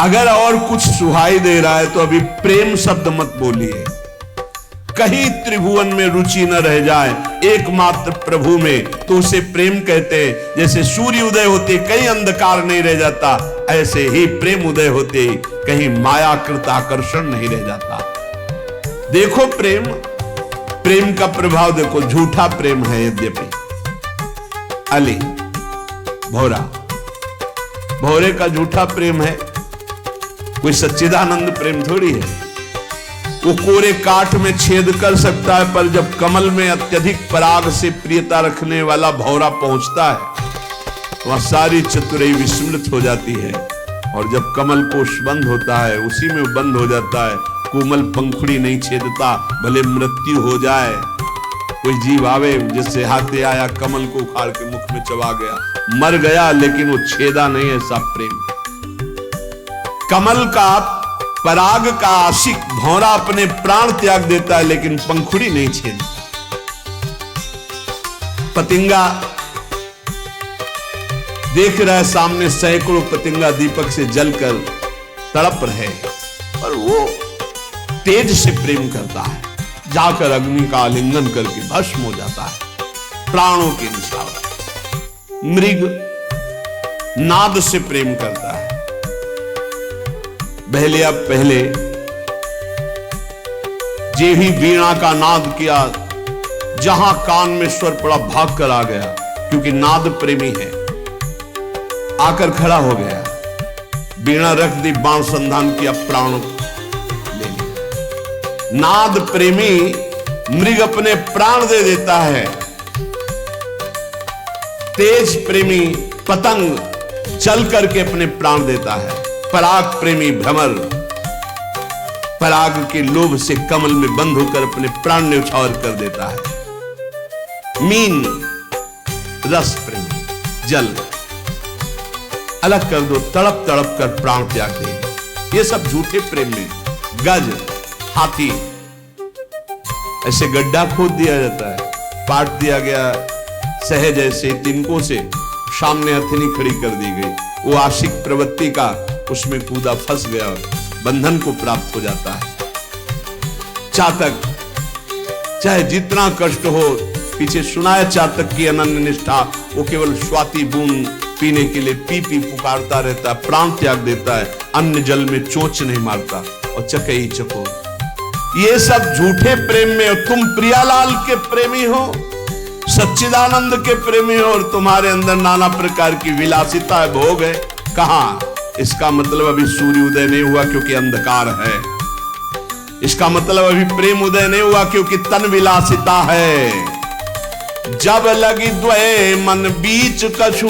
अगर और कुछ सुहाई दे रहा है तो अभी प्रेम शब्द मत बोलिए। कहीं त्रिभुवन में रुचि न रह जाए एकमात्र प्रभु में तो उसे प्रेम कहते हैं। जैसे सूर्य उदय होते कहीं अंधकार नहीं रह जाता, ऐसे ही प्रेम उदय होते कहीं मायाकृत आकर्षण नहीं रह जाता। देखो प्रेम का प्रभाव देखो। झूठा प्रेम है यद्यपि। अली भौरे का झूठा प्रेम है, कोई सच्चिदानंद प्रेम थोड़ी है। वो कोरे काठ में छेद कर सकता है, पर जब कमल में अत्यधिक पराग से प्रियता रखने वाला भौरा पहुंचता है वह सारी चतुराई विस्मृत हो जाती है। और जब कमल कोश बंद होता है उसी में बंद हो जाता है। कोमल पंखुड़ी नहीं छेदता, भले मृत्यु हो जाए। कोई जीव आवे जिससे हाथे आया, कमल को उखाड़ के मुख में चबा गया, मर गया लेकिन वो छेदा नहीं। ऐसा प्रेम। कमल का पराग का आशिक भौरा अपने प्राण त्याग देता है लेकिन पंखुड़ी नहीं छेदता। पतिंगा देख रहा है सामने सैकड़ों पतिंगा दीपक से जलकर तड़प रहे, और वो तेज से प्रेम करता है, जाकर अग्नि का आलिंगन करके भस्म हो जाता है प्राणों के निछावर। मृग नाद से प्रेम करता है। पहले जे ही वीणा का नाद किया, जहां कान में स्वर पड़ा भाग कर आ गया, क्योंकि नाद प्रेमी है। आकर खड़ा हो गया, वीणा रख दी, बाण संधान किया, प्राणों ले लिया। नाद प्रेमी मृग अपने प्राण दे देता है। तेज प्रेमी पतंग चल करके अपने प्राण देता है। पराग प्रेमी भ्रमर पराग के लोभ से कमल में बंद होकर अपने प्राण न्यौछावर कर देता है। मीन रस प्रेमी जल अलग कर दो, तड़प तड़प कर प्राण त्याग दे। ये सब झूठे प्रेम में। गज हाथी ऐसे गड्ढा खोद दिया जाता है, पाट दिया गया सहज ऐसे तिनकों से, सामने हथेली खड़ी कर दी गई। वो आशिक प्रवृत्ति का उसमें कूदा, फंस गया, बंधन को प्राप्त हो जाता है। चातक चाहे जितना कष्ट हो, पीछे सुना है चातक की अनन्य निष्ठा, वो केवल स्वाति बूंद पीने के लिए पी पी पुकारता रहता है, प्राण त्याग देता है, अन्य जल में चोंच नहीं मारता और चकई चकोर। ये सब झूठे प्रेम में। तुम प्रियालाल के प्रेमी हो, सच्चिदानंद के प्रेमी हो, और तुम्हारे अंदर नाना प्रकार की विलासिता है, भोग है। कहां? इसका मतलब अभी सूर्य उदय नहीं हुआ क्योंकि अंधकार है। इसका मतलब अभी प्रेम उदय नहीं हुआ क्योंकि तन विलासिता है। जब लगी द्वय मन बीच कछु,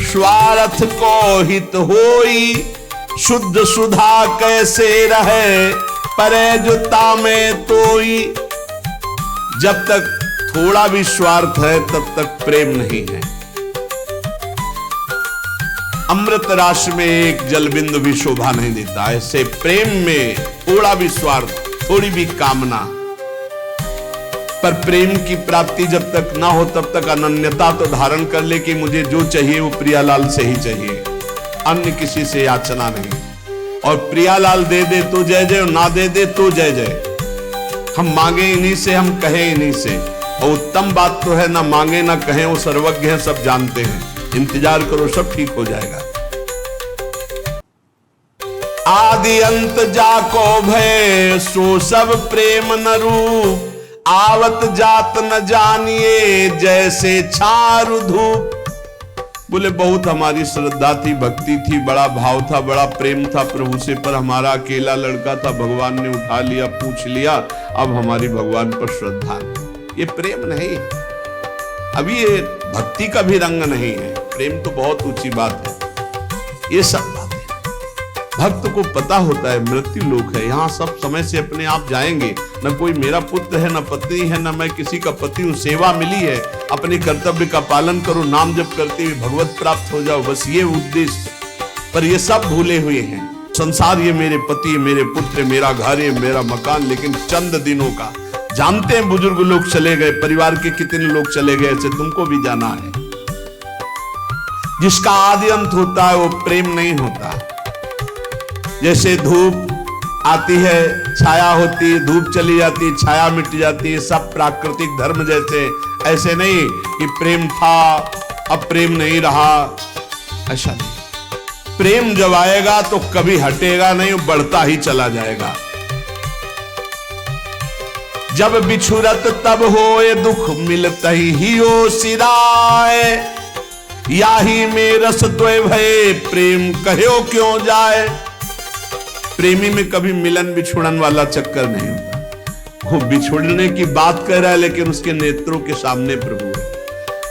स्वार्थ को हित होई, शुद्ध सुधा कैसे रहे, परे जुता में तोई। जब तक थोड़ा भी स्वार्थ है तब तक प्रेम नहीं है। अमृत राशि में एक जल बिंदु भी शोभा नहीं देता। ऐसे प्रेम में थोड़ा भी स्वार्थ, थोड़ी भी कामना, पर प्रेम की प्राप्ति जब तक ना हो तब तक अनन्यता तो धारण कर ले कि मुझे जो चाहिए वो प्रियालाल से ही चाहिए, अन्य किसी से याचना नहीं। और प्रियालाल दे दे तो जय जय, ना दे दे तो जय जय। हम मांगे इन्हीं से, हम कहें इन्हीं से। और उत्तम बात तो है ना मांगे ना कहें, वो सर्वज्ञ हैं, सब जानते हैं। इंतजार करो, सब ठीक हो जाएगा। आदि अंत जाको भय, सो सब प्रेम न रूप, आवत जात न जानिए, जैसे छारु धूप। बोले बहुत हमारी श्रद्धा थी, भक्ति थी, बड़ा भाव था, बड़ा प्रेम था प्रभु से, पर हमारा अकेला लड़का था, भगवान ने उठा लिया, पूछ लिया, अब हमारी भगवान पर श्रद्धा नहीं। ये प्रेम नहीं, अभी ये भक्ति का भी रंग नहीं है। प्रेम तो बहुत ऊंची बात है। ये सब बातें भक्त को पता होता है, मृत्यु लोक है, यहाँ सब समय से अपने आप जाएंगे। न कोई मेरा पुत्र है, न पत्नी है, न मैं किसी का पति हूँ। सेवा मिली है, अपने कर्तव्य का पालन करो, नाम जप करते हुए भगवत प्राप्त हो जाओ, बस ये उद्देश्य। पर ये सब भूले हुए हैं। संसार ये मेरे पति, मेरे पुत्र, मेरा घर है, मेरा मकान, लेकिन चंद दिनों का। जानते हैं बुजुर्ग लोग चले गए, परिवार के कितने लोग चले गए, ऐसे तुमको भी जाना है। जिसका आदि अंत होता है वो प्रेम नहीं होता। जैसे धूप आती है, छाया होती है, धूप चली जाती है, छाया मिट जाती है, सब प्राकृतिक धर्म जैसे। ऐसे नहीं कि प्रेम था अब प्रेम नहीं रहा, ऐसा नहीं। प्रेम जब आएगा तो कभी हटेगा नहीं, बढ़ता ही चला जाएगा। जब बिछुरत तब होए दुख, मिलत ही हो सिराए, याही में रस द्वय भये, प्रेम कहो क्यों जाए। प्रेमी में कभी मिलन बिछुड़न वाला चक्कर नहीं होता। वो बिछुड़ने की बात कर रहा है लेकिन उसके नेत्रों के सामने प्रभु है,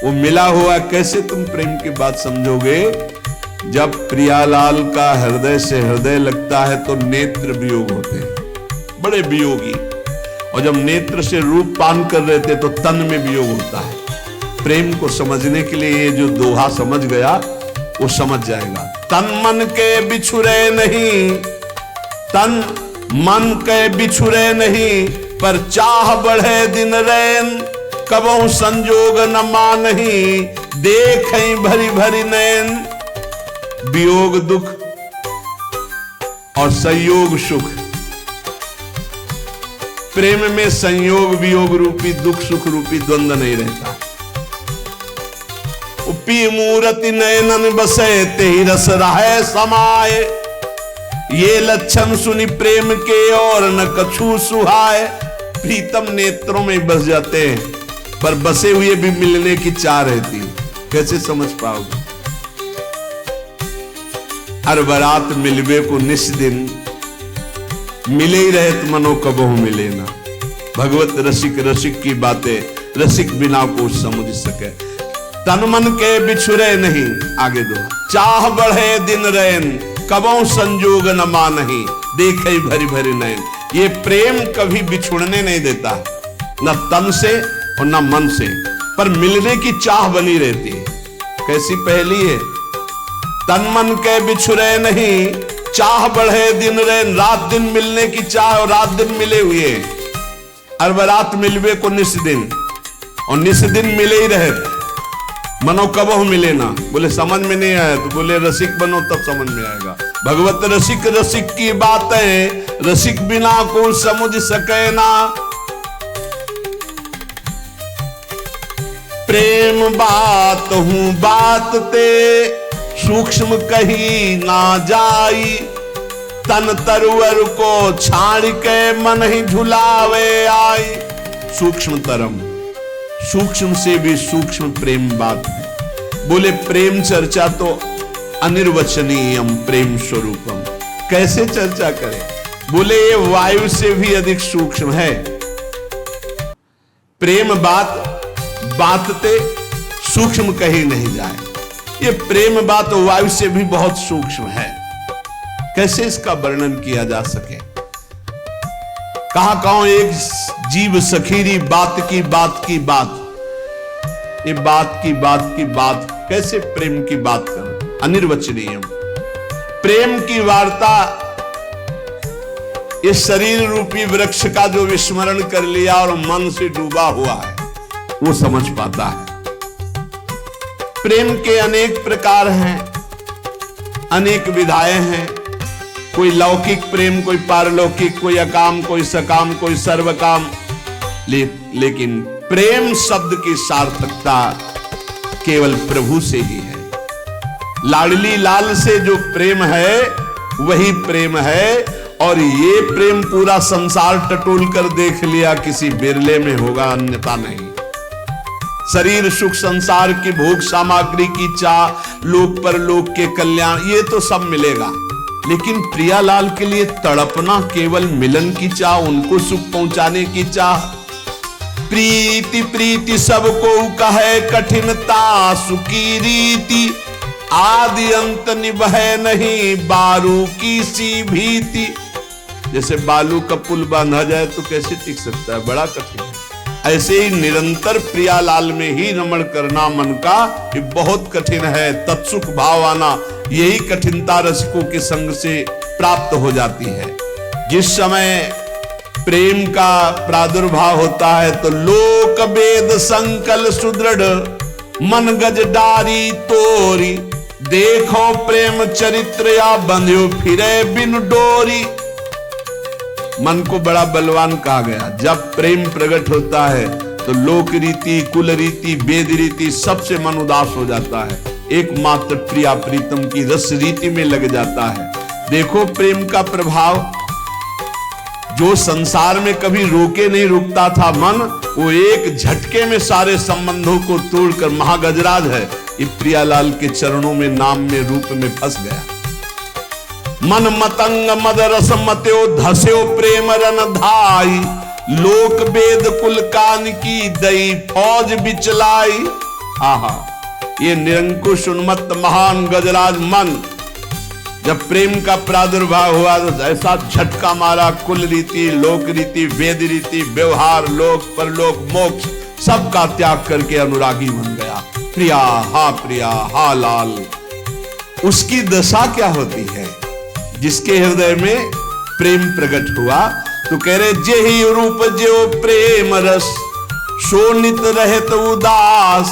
वो मिला हुआ। कैसे तुम प्रेम की बात समझोगे? जब प्रियालाल का हृदय से हृदय लगता है तो नेत्र वियोग होते हैं, बड़े वियोगी। और जब नेत्र से रूप पान कर रहे थे तो तन में वियोग होता है। प्रेम को समझने के लिए ये जो दोहा समझ गया वो समझ जाएगा। तन मन के बिछुरे नहीं, तन मन के बिछुरे नहीं, पर चाह बढ़े दिन रैन, कबहु संजोग न मानही, देखें भरी भरी नैन। वियोग दुख और संयोग सुख। प्रेम में संयोग वियोग रूपी दुख सुख रूपी द्वंद्व नहीं रहता। उपी मूर्ति नयनन बसे, तेहि रस रहे समाये, ये लक्षण सुनी प्रेम के और न कछु सुहाए। प्रीतम नेत्रों में बस जाते हैं पर बसे हुए भी मिलने की चाह रहती है। कैसे समझ पाओगे? हर बरात मिलवे को निस दिन, मिले ही रहत मनो कबहु मिले ना। भगवत रसिक रसिक की बातें रसिक बिना को समझ सके। तन मन के बिछुरे नहीं, आगे दो, चाह बढ़े दिन रैन, कबहु संजोग न मानही, देखे भरी भरी नैन। ये प्रेम कभी बिछुड़ने नहीं देता, न तन से और न मन से, पर मिलने की चाह बनी रहती है। कैसी पहेली है? तन मन के बिछुरे नहीं, चाह बढ़े दिन रैन, रात दिन मिलने की चाह और रात दिन मिले हुए। हर रात मिलवे को निस दिन, और निस दिन मिले ही रहे, मनो कबहु मिले ना। बोले समझ में नहीं आया तो बोले रसिक बनो तब समझ में आएगा। भगवत रसिक रसिक की बातें रसिक बिना को समझ सके ना। प्रेम बात हूं बात ते, सूक्ष्म कही ना जाई, तन तरवर को छाड़ के मन ही झुलावे आई। सूक्ष्म तरम, सूक्ष्म से भी सूक्ष्म प्रेम बात है। बोले प्रेम चर्चा तो अनिर्वचनीयम प्रेम स्वरूपम। कैसे चर्चा करें? बोले ये वायु से भी अधिक सूक्ष्म है। प्रेम बात बातते सूक्ष्म कही नहीं जाए। ये प्रेम बात वायु से भी बहुत सूक्ष्म है। कैसे इसका वर्णन किया जा सके? कहां एक जीव सखीरी बात की बात की बात, ये बात की बात की बात, कैसे प्रेम की बात करें? अनिर्वचनीय प्रेम की वार्ता इस शरीर रूपी वृक्ष का जो विस्मरण कर लिया और मन से डूबा हुआ है वो समझ पाता है। प्रेम के अनेक प्रकार हैं, अनेक विधाएं हैं। कोई लौकिक प्रेम, कोई पारलौकिक, कोई अकाम, कोई सकाम, कोई सर्वकाम। लेकिन प्रेम शब्द की सार्थकता केवल प्रभु से ही है। लाडली लाल से जो प्रेम है वही प्रेम है। और ये प्रेम पूरा संसार टटोल कर देख लिया, किसी बिरले में होगा, अन्यथा नहीं। शरीर सुख, संसार की भोग सामग्री की चाह, लोक पर लोक के कल्याण, ये तो सब मिलेगा। लेकिन प्रियालाल के लिए तड़पना केवल मिलन की चाह, उनको सुख पहुंचाने की चाह। प्रीति प्रीति सबको कहे, कठिनता सुखी रीति, आदि अंत निभय नहीं, बारू की सी भीति। जैसे बालू का पुल बांधा जाए तो कैसे टिक सकता है, बड़ा कठिन है। ऐसे ही निरंतर प्रियालाल में ही रमण करना मन का ये बहुत कठिन है। तत्सुख भाव आना, यही कठिनता रसिकों के संग से प्राप्त हो जाती है। जिस समय प्रेम का प्रादुर्भाव होता है तो लोक वेद संकल सुदृढ़, मन गज डारी तोरी, देखो प्रेम चरित्र या बंध्यो फिरे बिन डोरी। मन को बड़ा बलवान कहा गया। जब प्रेम प्रकट होता है तो लोक रीति, कुल रीति, वेद रीति सबसे मन उदास हो जाता है, एकमात्र प्रिया प्रीतम की रस रीति में लग जाता है। देखो प्रेम का प्रभाव, जो संसार में कभी रोके नहीं रुकता था मन, वो एक झटके में सारे संबंधों को तोड़कर महागजराज है, ये प्रियालाल के चरणों में, नाम में, रूप में फंस गया। मन मतंग मद रस मत्यो धस्यो प्रेम रन धाई, लोक वेद कुल कान की दई फौज बिचलाई। आहा, ये निरंकुश उन्मत्त महान गजराज मन जब प्रेम का प्रादुर्भाव हुआ तो ऐसा झटका मारा, कुल रीति, लोक रीति, वेद रीति, व्यवहार, लोक परलोक, मोक्ष सबका त्याग करके अनुरागी बन गया। प्रिया हा लाल। उसकी दशा क्या होती है? जिसके हृदय में प्रेम प्रकट हुआ तो कह रहे जेहि रूप जो प्रेम रस, शोनित रहत उदास,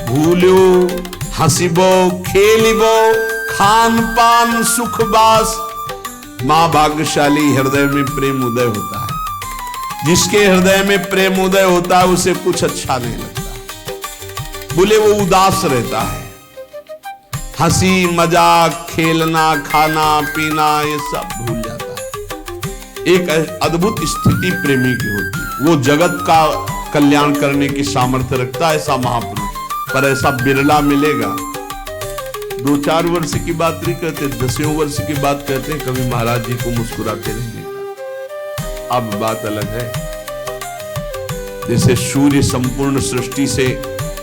भूलो हंसिबो खेलिबो खान पान सुख बास। मां भाग्यशाली हृदय में प्रेम उदय होता है। जिसके हृदय में प्रेम उदय होता है उसे कुछ अच्छा नहीं लगता, बोले वो उदास रहता है। हंसी मजाक, खेलना, खाना पीना ये सब भूल जाता है। एक अद्भुत स्थिति प्रेमी की होती है। वो जगत का कल्याण करने की सामर्थ्य रखता है ऐसा महापुरुष, पर ऐसा बिरला मिलेगा। 2-4 वर्ष की बात नहीं कहते, 10 वर्ष की बात कहते हैं। कभी महाराज जी को मुस्कुराते नहीं देखा। अब बात अलग है। जैसे सूर्य संपूर्ण सृष्टि से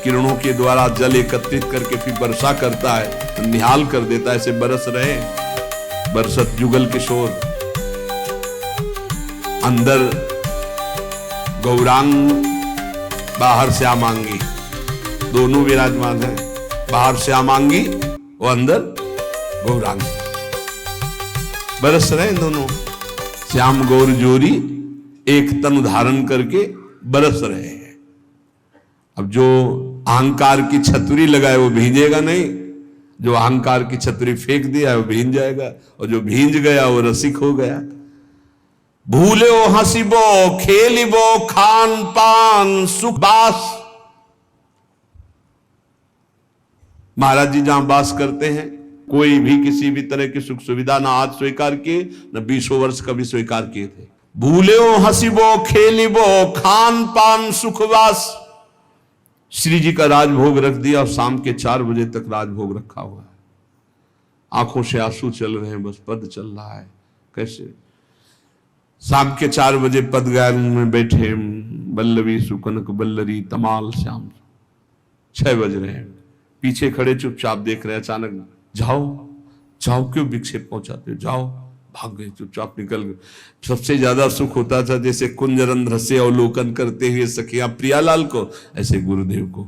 किरणों के द्वारा जल एकत्रित करके फिर वर्षा करता है, तो निहाल कर देता है, ऐसे बरस रहे बरसत जुगल किशोर। अंदर गौरांग, बाहर श्यामांगी, दोनों विराजमान है। बाहर श्यामांगी, वो अंदर गौरांग, बरस रहे दोनों। श्याम गौर जोरी एक तन धारण करके बरस रहे हैं। अब जो अहंकार की छतरी लगाए वो भींजेगा नहीं, जो अहंकार की छतरी फेंक दिया है वो भींज जाएगा, और जो भींज गया वो रसिक हो गया। भूलो हंसिबो खेलिबो खान पान सुख बास। महाराज जी जहां वास करते हैं कोई भी किसी भी तरह की सुख सुविधा ना आज स्वीकार किए, न 20 वर्ष कभी स्वीकार किए थे। भूलो हंसिबो खेलिबो खान पान सुखवास। श्री जी का राजभोग रख दिया और शाम के 4 बजे तक राजभोग रखा हुआ है। आंखों से आंसू चल रहे हैं, बस पद चल रहा है। कैसे? शाम के 4 बजे पद गायन में बैठे, बल्लवी सुकनक बल्लरी तमाल श्याम। 6 बज रहे हैं, पीछे खड़े चुपचाप देख रहे हैं। अचानक जाओ जाओ, क्यों विक्षेप पहुंचाते हो, जाओ। भाग गए, चुपचाप निकल गए। सबसे ज्यादा सुख होता था जैसे कुंजरंध्र से अवलोकन करते हुए सखियां प्रियालाल को, ऐसे गुरुदेव को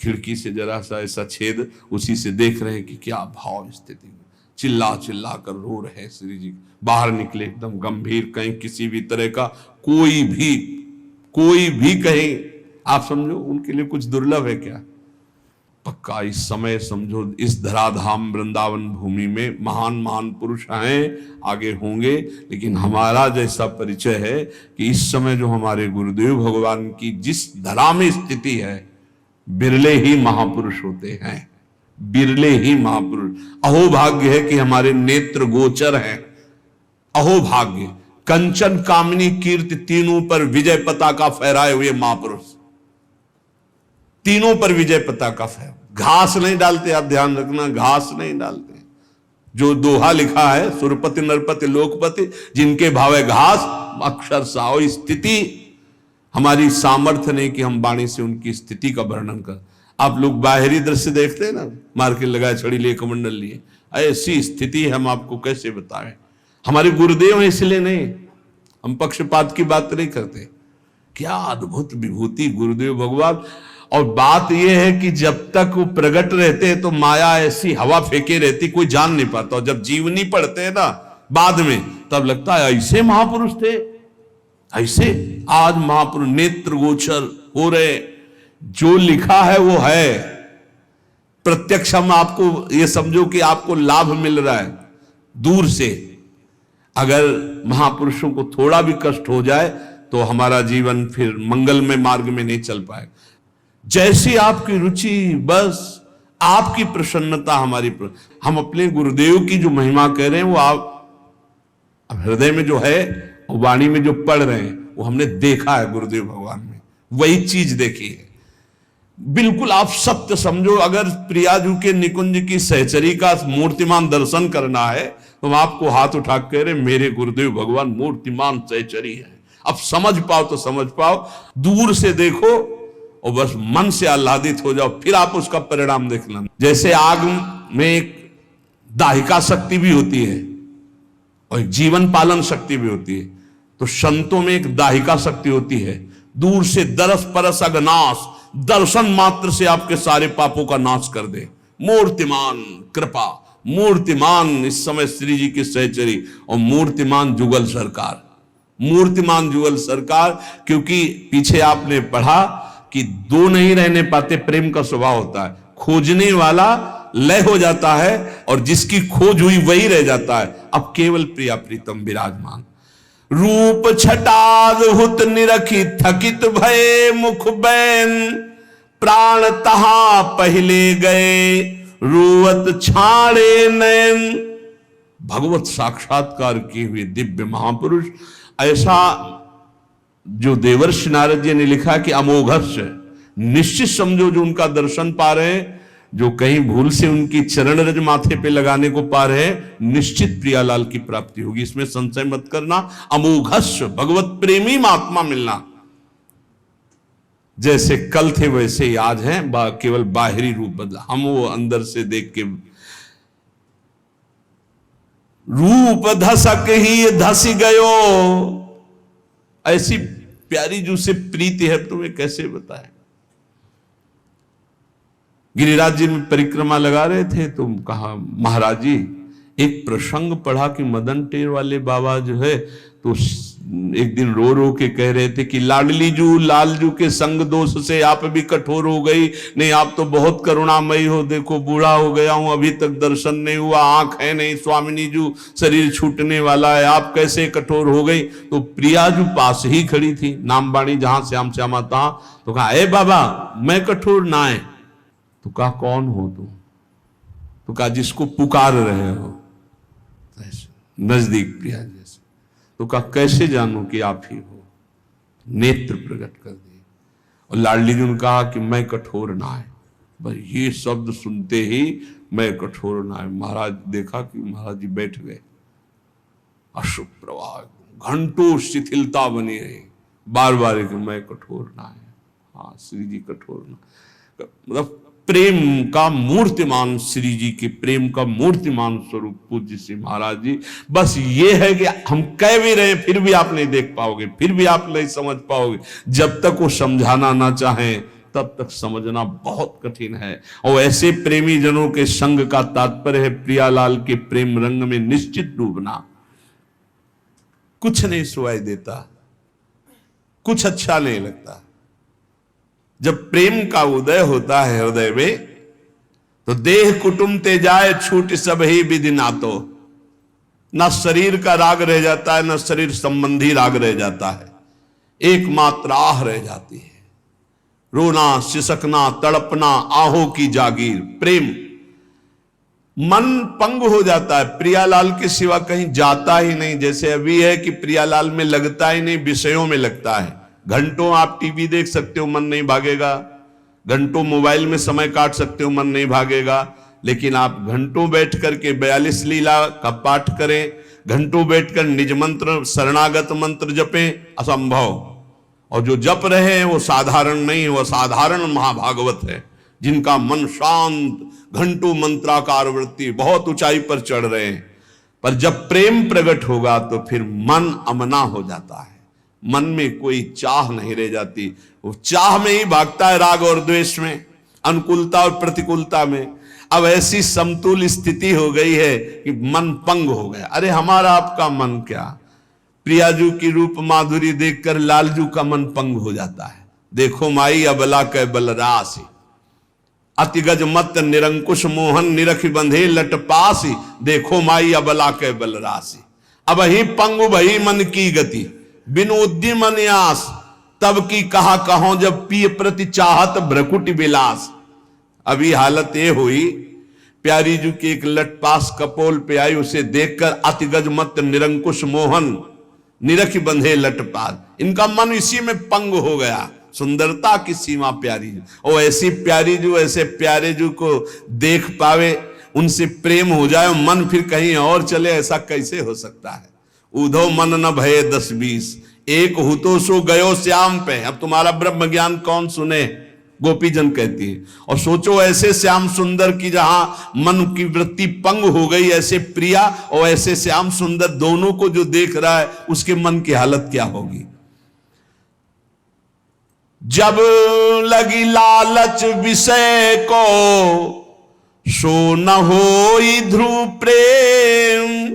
खिड़की से जरा सा ऐसा छेद, उसी से देख रहे हैं कि क्या भाव स्थिति। चिल्ला चिल्ला कर रो रहे हैं श्री जी। बाहर निकले एकदम गंभीर, कहीं किसी भी तरह का कोई भी कहीं आप समझो उनके लिए कुछ दुर्लभ है क्या? पक्का इस समय समझो इस धराधाम वृंदावन भूमि में महान महान पुरुष हैं, आगे होंगे, लेकिन हमारा जैसा परिचय है कि इस समय जो हमारे गुरुदेव भगवान की जिस धरा में स्थिति है, बिरले ही महापुरुष होते हैं, बिरले ही महापुरुष। अहो भाग्य है कि हमारे नेत्र गोचर हैं, अहो भाग्य। कंचन कामिनी कीर्ति तीनों पर विजय पताका फहराए हुए महापुरुष, तीनों पर विजय पताका फहरा। घास नहीं डालते, आप ध्यान रखना, घास नहीं डालते। जो दोहा लिखा है, सुरपति नरपति लोकपति, जिनके भावे घास, अक्षर साओ। स्थिति हमारी सामर्थ्य नहीं कि हम वाणी से उनकी स्थिति का वर्णन कर। आप लोग बाहरी दृश्य देखते हैं ना, मार के लगाए छड़ी लिए कमंडल लिए, ऐसी स्थिति हम आपको कैसे बताएं। हमारे गुरुदेव हैं इसलिए नहीं, हम पक्षपात की बात नहीं करते। क्या अद्भुत विभूति गुरुदेव भगवान। और बात यह है कि जब तक वो प्रकट रहते हैं तो माया ऐसी हवा फेंके रहती, कोई जान नहीं पाता। और जब जीवनी पढ़ते हैं ना बाद में, तब लगता है ऐसे महापुरुष थे, ऐसे आज महापुरुष नेत्र गोचर हो रहे। जो लिखा है वो है। प्रत्यक्ष हम आपको ये समझो कि आपको लाभ मिल रहा है, दूर से अगर महापुरुषों को थोड़ा भी कष्ट हो जाए तो हमारा जीवन फिर मंगलमय मार्ग में नहीं चल पाएगा। जैसी आपकी रुचि, बस आपकी प्रसन्नता हमारी हम अपने गुरुदेव की जो महिमा कह रहे हैं वो आप हृदय में जो है, वाणी में जो पढ़ रहे हैं, वो हमने देखा है गुरुदेव भगवान में, वही चीज देखी है। बिल्कुल आप सत्य समझो। अगर प्रियाजू के निकुंज की सहचरी का मूर्तिमान दर्शन करना है तो हम आपको हाथ उठा कह रहे मेरे गुरुदेव भगवान मूर्तिमान सहचरी है। अब समझ पाओ तो समझ पाओ, दूर से देखो और बस मन से आह्लादित हो जाओ, फिर आप उसका परिणाम देखना। जैसे आग में एक दाहिका शक्ति भी होती है और एक जीवन पालन शक्ति भी होती है, तो संतों में एक दाहिका शक्ति होती है। दूर से दरस परस अगनाश, दर्शन मात्र से आपके सारे पापों का नाश कर दे। मूर्तिमान कृपा, मूर्तिमान इस समय श्री जी की सहचरी और मूर्तिमान जुगल सरकार, मूर्तिमान जुगल सरकार। क्योंकि पीछे आपने पढ़ा कि दो नहीं रहने पाते, प्रेम का स्वभाव होता है। खोजने वाला लय हो जाता है और जिसकी खोज हुई वही रह जाता है। अब केवल प्रिया प्रीतम विराजमान। रूप छटादहुत निरखी थकित भये मुख बैन, प्राण तहा पहले गए रुवत छाड़े नयन। भगवत साक्षात्कार किए हुए दिव्य महापुरुष, ऐसा जो देवर्षि नारद जी ने लिखा कि अमोघस्य, निश्चित समझो जो उनका दर्शन पा रहे हैं, जो कहीं भूल से उनकी चरण रज माथे पे लगाने को पा रहे हैं, निश्चित प्रियालाल की प्राप्ति होगी, इसमें संशय मत करना। अमोघस्य भगवत प्रेमी महात्मा मिलना, जैसे कल थे वैसे ही आज हैं, केवल बाहरी रूप बदला। हम वो अंदर से देख के रूप धसक ही धस गयो, ऐसी प्यारी जो से प्रीति है तुम्हें कैसे बताएं। गिरिराज जी में परिक्रमा लगा रहे थे तो कहा महाराज जी, एक प्रसंग पढ़ा कि मदन टेर वाले बाबा जो है तो एक दिन रो रो के कह रहे थे कि लाडली जू लालजू के संग दोष से आप भी कठोर हो गई, नहीं आप तो बहुत करुणामयी हो, देखो बूढ़ा हो गया हूं अभी तक दर्शन नहीं हुआ, आंख है नहीं, स्वामिनी जू शरीर छूटने वाला है, आप कैसे कठोर हो गई। तो प्रिया जू पास ही खड़ी थी, नामबाणी जहां श्याम श्यामा तहां, तो कहा ए बाबा मैं कठोर ना है। तो कहा कौन हो तुम? तो कहा जिसको पुकार रहे हो, नजदीक प्रिया जैसे। तो कहा कैसे जानूं कि आप ही हो? नेत्र प्रकट कर दिए और लाडली जी ने कहा कि मैं कठोर ना है। बस ये शब्द सुनते ही मैं कठोर ना है, महाराज देखा कि महाराज जी बैठ गए, अशुभ प्रवाह, घंटों शिथिलता बनी रही, बार बार कि मैं कठोर ना है। हाँ श्री जी कठोर ना, मतलब प्रेम का मूर्तिमान, श्री जी के प्रेम का मूर्तिमान स्वरूप पूज्य श्री महाराज जी। बस ये है कि हम कह भी रहे फिर भी आप नहीं देख पाओगे, फिर भी आप नहीं समझ पाओगे। जब तक वो समझाना ना चाहें तब तक समझना बहुत कठिन है। और ऐसे प्रेमी जनों के संग का तात्पर्य है प्रियालाल के प्रेम रंग में निश्चित डूबना। कुछ नहीं सुनाई देता, कुछ अच्छा नहीं लगता। जब प्रेम का उदय होता है हृदय में तो देह कुटुंब ते जाए छूट सब ही विधि नातो। न शरीर का राग रह जाता है, न शरीर संबंधी राग रह जाता है, एकमात्र आह रह जाती है। रोना सिसकना तड़पना आहों की जागीर, प्रेम। मन पंग हो जाता है, प्रियालाल के सिवा कहीं जाता ही नहीं। जैसे अभी है कि प्रियालाल में लगता ही नहीं, विषयों में लगता है। घंटों आप टीवी देख सकते हो, मन नहीं भागेगा। घंटों मोबाइल में समय काट सकते हो, मन नहीं भागेगा। लेकिन आप घंटों बैठ करके 42 लीला का पाठ करें, घंटों बैठकर निज मंत्र शरणागत मंत्र जपें, असंभव। और जो जप रहे हैं वो साधारण नहीं, वो साधारण महाभागवत है, जिनका मन शांत, घंटों मंत्राकार वृत्ति, बहुत ऊंचाई पर चढ़ रहे हैं। पर जब प्रेम प्रकट होगा तो फिर मन अमना हो जाता है, मन में कोई चाह नहीं रह जाती। वो चाह में ही भागता है, राग और द्वेष में, अनुकूलता और प्रतिकूलता में। अब ऐसी समतुल स्थिति हो गई है कि मन पंग हो गया। अरे हमारा आपका मन क्या, प्रियाजू की रूप माधुरी देखकर लालजू का मन पंग हो जाता है। देखो माई अबला कै बलरासी, अतिगज मत निरंकुश मोहन निरख बंधे लट पासी, देखो माई अबला के बलरासी। अब ही पंगु भई मन की गति, बिन उद्यम न्यास, तब की कहा कहो जब पिय प्रति चाहत भ्रकुट विलास। अभी हालत ये हुई, प्यारी जी की एक लटपास कपोल पे आई, उसे देखकर अतिगज मत निरंकुश मोहन निरख बंधे लटपाल, इनका मन इसी में पंग हो गया। सुंदरता की सीमा प्यारी जू, और ऐसी प्यारी जू, ऐसे प्यारे जू को देख पावे, उनसे प्रेम हो जाए, मन फिर कहीं और चले, ऐसा कैसे हो सकता है। उधो मन न भये 10-20, एक हु तो सो गयो श्याम पे। अब तुम्हारा ब्रह्म ज्ञान कौन सुने, गोपी जन कहती है। और सोचो ऐसे श्याम सुंदर की जहां मन की वृत्ति पंग हो गई, ऐसे प्रिया और ऐसे श्याम सुंदर दोनों को जो देख रहा है, उसके मन की हालत क्या होगी। जब लगी लालच विषय को, सो न होई ध्रुव प्रेम,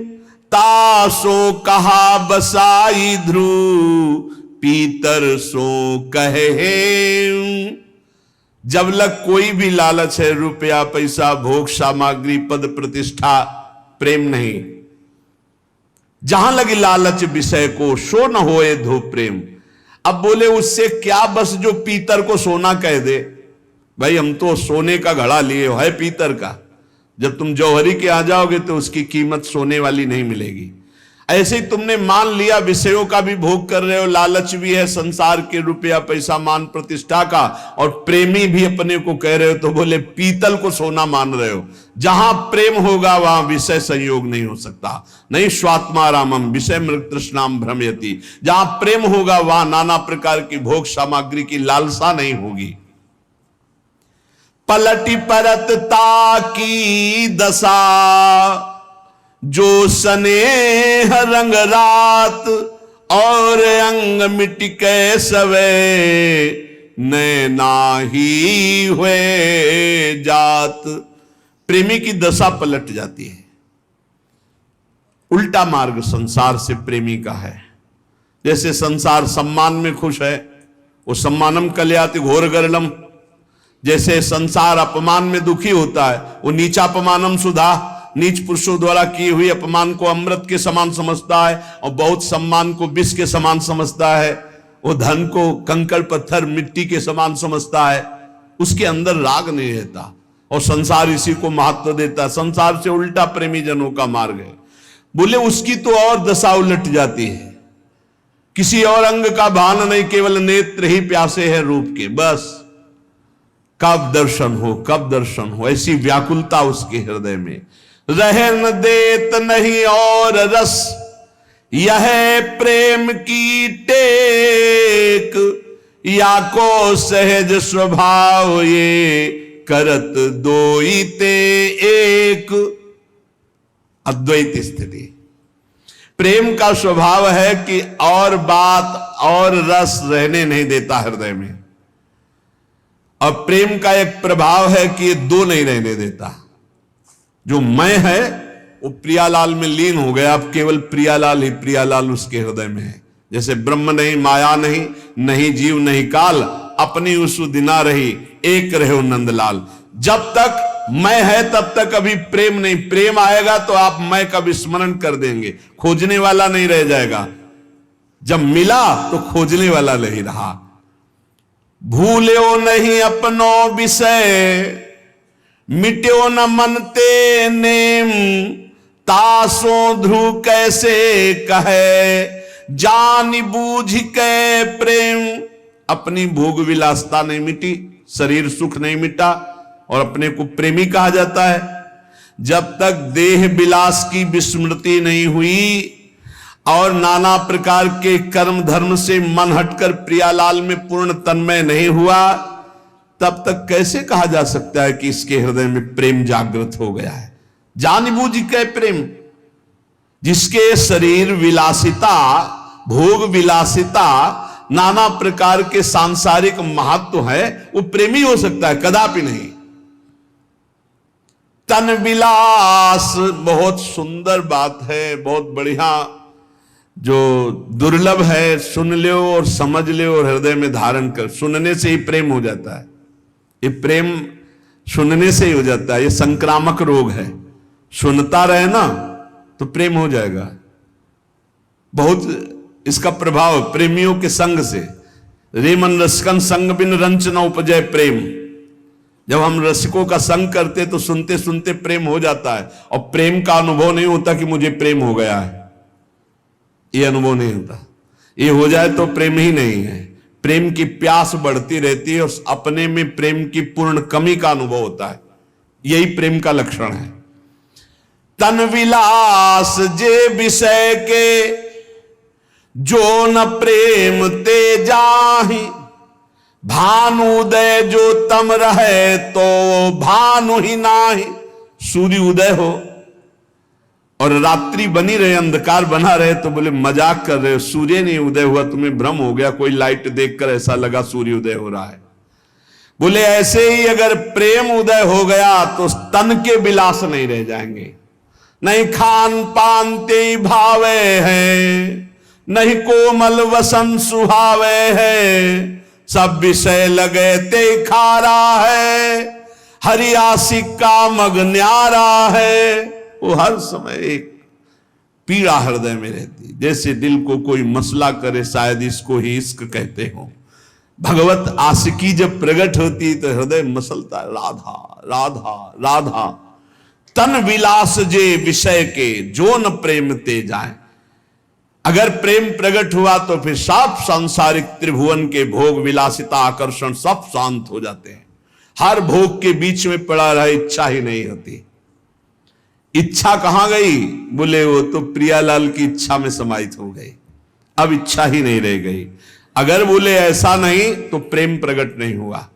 तासो कहा बसाई ध्रुव, पीतर सो कहे। जब लग कोई भी लालच है, रुपया पैसा भोग सामग्री पद प्रतिष्ठा, प्रेम नहीं। जहां लगी लालच विषय को, सो न होए ध्रुव प्रेम। अब बोले उससे क्या बस जो पीतर को सोना कह दे। भाई हम तो सोने का घड़ा लिए है पीतर का, जब तुम जौहरी के आ जाओगे तो उसकी कीमत सोने वाली नहीं मिलेगी। ऐसे ही तुमने मान लिया विषयों का भी भोग कर रहे हो, लालच भी है संसार के, रुपया पैसा मान प्रतिष्ठा का, और प्रेमी भी अपने को कह रहे हो, तो बोले पीतल को सोना मान रहे हो। जहां प्रेम होगा वहां विषय संयोग नहीं हो सकता। नहीं स्वात्मा रामम विषय मृग तृष्णाम भ्रमयति, जहां प्रेम होगा वहां नाना प्रकार की भोग सामग्री की लालसा नहीं होगी। पलटी परतता की दशा, जो स्नेह रंग रात, और अंग मिट के सवे, नैना ही हुए जात। प्रेमी की दशा पलट जाती है, उल्टा मार्ग संसार से प्रेमी का है। जैसे संसार सम्मान में खुश है, वो सम्मानम कल्याति घोर गरलम। जैसे संसार अपमान में दुखी होता है, वो नीचापमानम सुधा, नीच पुरुषों द्वारा की हुई अपमान को अमृत के समान समझता है, और बहुत सम्मान को विष के समान समझता है। वो धन को कंकड़ पत्थर मिट्टी के समान समझता है, उसके अंदर राग नहीं रहता, और संसार इसी को महत्व देता। संसार से उल्टा प्रेमी जनों का मार्ग है। बोले उसकी तो और दशा उलट जाती है, किसी और अंग का भान नहीं, केवल नेत्र ही प्यासे है रूप के। बस कब दर्शन हो, कब दर्शन हो, ऐसी व्याकुलता उसके हृदय में। रहन देत नहीं और रस, यह प्रेम की टेक, या को सहज स्वभाव ये, करत दोई ते एक। अद्वैत स्थिति। प्रेम का स्वभाव है कि और बात और रस रहने नहीं देता हृदय में, और प्रेम का एक प्रभाव है कि ये दो नहीं रहने देता। जो मैं है वो प्रियालाल में लीन हो गया, अब केवल प्रियालाल ही प्रियालाल उसके हृदय में है। जैसे ब्रह्म नहीं, माया नहीं, नहीं जीव नहीं काल, अपनी उसु दिना रही, एक रहे नंदलाल। जब तक मैं है तब तक अभी प्रेम नहीं। प्रेम आएगा तो आप मैं का विस्मरण कर देंगे, खोजने वाला नहीं रह जाएगा। जब मिला तो खोजने वाला नहीं रहा। भूल्यो नहीं अपनो विषय, मिट्यो न मनते नेम, तासो ध्रुव कैसे कहे, जान बूझ के प्रेम। अपनी भोग विलासता नहीं मिटी, शरीर सुख नहीं मिटा, और अपने को प्रेमी कहा जाता है। जब तक देह विलास की विस्मृति नहीं हुई और नाना प्रकार के कर्म धर्म से मन हटकर प्रियालाल में पूर्ण तन्मय नहीं हुआ, तब तक कैसे कहा जा सकता है कि इसके हृदय में प्रेम जागृत हो गया है। जानबूझ के प्रेम, जिसके शरीर विलासिता, भोग विलासिता, नाना प्रकार के सांसारिक महत्व है, वो प्रेमी हो सकता है? कदापि नहीं। तन विलास बहुत सुंदर बात है, बहुत बढ़िया, जो दुर्लभ है। सुन लो और समझ लो और हृदय में धारण कर, सुनने से ही प्रेम हो जाता है। ये प्रेम सुनने से ही हो जाता है। ये संक्रामक रोग है, सुनता रहे ना तो प्रेम हो जाएगा। बहुत इसका प्रभाव प्रेमियों के संग से। रेमन रसकन संग बिन रंच न उपजय प्रेम। जब हम रसिकों का संग करते तो सुनते सुनते प्रेम हो जाता है, और प्रेम का अनुभव नहीं होता कि मुझे प्रेम हो गया है, ये अनुभव नहीं होता। ये हो जाए तो प्रेम ही नहीं है। प्रेम की प्यास बढ़ती रहती है और अपने में प्रेम की पूर्ण कमी का अनुभव होता है। यही प्रेम का लक्षण है। तन विलास जे विषय के जो न प्रेम ते जाहि। भानुदय जो तम रहे तो भानु ही नाही। सूर्य उदय हो और रात्रि बनी रहे, अंधकार बना रहे, तो बोले मजाक कर रहे हो, सूर्य नहीं उदय हुआ, तुम्हें भ्रम हो गया, कोई लाइट देखकर ऐसा लगा सूर्य उदय हो रहा है। बोले ऐसे ही अगर प्रेम उदय हो गया तो तन के विलास नहीं रह जाएंगे। नहीं खान पान ते भावे है, नहीं कोमल वसन सुहावे है। सब विषय लगे ते खारा है, हरियासिक का मग न्यारा है। वो हर समय एक पीड़ा हृदय में रहती, जैसे दिल को कोई मसला करे, शायद इसको ही इश्क कहते हो। भगवत आशिकी जब प्रकट होती तो हृदय मसलता है, राधा राधा राधा। तन विलास जे विषय के जो न प्रेम ते जाए। अगर प्रेम प्रकट हुआ तो फिर सब सांसारिक त्रिभुवन के भोग विलासिता आकर्षण सब शांत हो जाते हैं। हर भोग के बीच में पड़ा रहा, इच्छा ही नहीं होती। इच्छा कहां गई? बोले वो तो प्रियालाल की इच्छा में समाहित हो गई, अब इच्छा ही नहीं रह गई। अगर बोले ऐसा नहीं तो प्रेम प्रकट नहीं हुआ।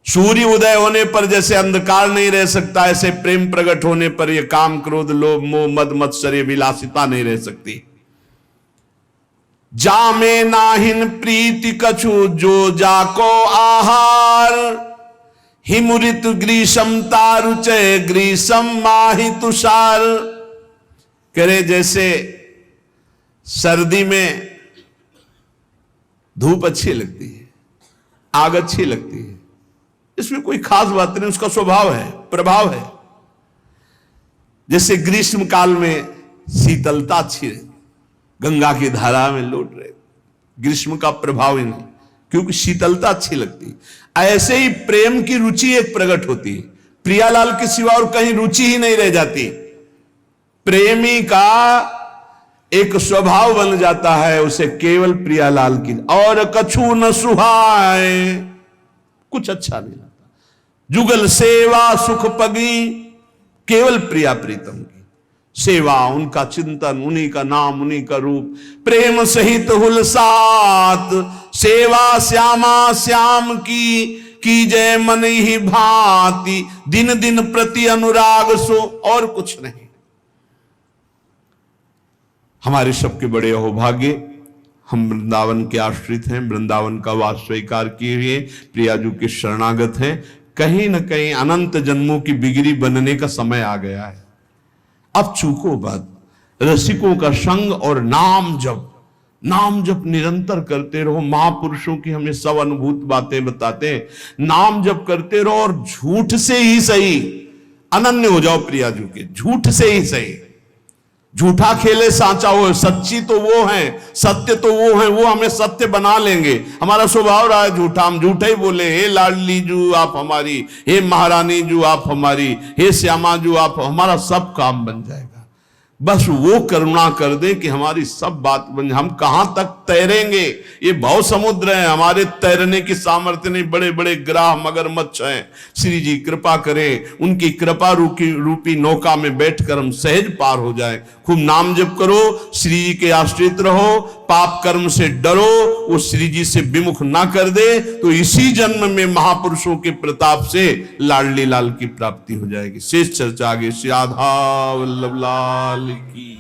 सूर्य उदय होने पर जैसे अंधकार नहीं रह सकता, ऐसे प्रेम प्रकट होने पर यह काम क्रोध लोभ मोह मद मत्सर्य विलासिता नहीं रह सकती। जामे नाहिन प्रीति कछु जो जाको आहार। हिमुरित ग्रीष्म तारुचय ग्रीष्म माहि तुषार। करे जैसे सर्दी में धूप अच्छी लगती है, आग अच्छी लगती है, इसमें कोई खास बात नहीं, उसका स्वभाव है, प्रभाव है। जैसे ग्रीष्म काल में शीतलता अच्छी है, गंगा की धारा में लौट रहे, ग्रीष्म का प्रभाव ही नहीं, क्योंकि शीतलता अच्छी लगती। ऐसे ही प्रेम की रुचि एक प्रकट होती है, प्रियालाल के सिवा और कहीं रुचि ही नहीं रह जाती। प्रेमी का एक स्वभाव बन जाता है, उसे केवल प्रियालाल की और कछु न सुहाए, कुछ अच्छा नहीं लगता। जुगल सेवा सुख पगी, केवल प्रिया प्रीतम की सेवा, उनका चिंतन, उन्हीं का नाम, उन्हीं का रूप। प्रेम सहित हुलसात सेवा श्यामा श्याम की जय मन ही भांति। दिन दिन प्रति अनुराग सो और कुछ नहीं। हमारे सबके बड़े अहोभाग्य, हम वृंदावन के आश्रित हैं, वृंदावन का वास स्वीकार किए हुए प्रियाजू के शरणागत हैं। कहीं न कहीं अनंत जन्मों की बिगड़ी बनने का समय आ गया है। अब चूको बात, रसिकों का संग और नाम जप निरंतर करते रहो। महापुरुषों की हमें सब अनुभूत बातें बताते हैं। नाम जप करते रहो और झूठ से ही सही अनन्य हो जाओ प्रियाजू के, झूठ से ही सही। झूठा खेले सांचा हो, सच्ची तो वो है, सत्य तो वो है, वो हमें सत्य बना लेंगे। हमारा स्वभाव रहा है झूठा, हम झूठा ही बोले। हे लाडली जू आप हमारी, हे महारानी जू आप हमारी, हे श्यामा जू आप, हमारा सब काम बन जाएगा। बस वो करुणा कर दे कि हमारी सब बात बन। हम कहां तक तैरेंगे? ये भव समुद्र है, हमारे तैरने की सामर्थ्य नहीं। बड़े बड़े ग्राह मगरमच्छ हैं। श्री जी कृपा करें, उनकी कृपा रूपी नौका में बैठकर हम सहज पार हो जाएं। खूब नाम जप करो, श्री जी के आश्रित रहो, पाप कर्म से डरो, वो श्री जी से विमुख ना कर दे तो इसी जन्म में महापुरुषों के प्रताप से लाडली लाल की प्राप्ति हो जाएगी। शेष चर्चा आगे। श्री राधा वल्लभ लाल की।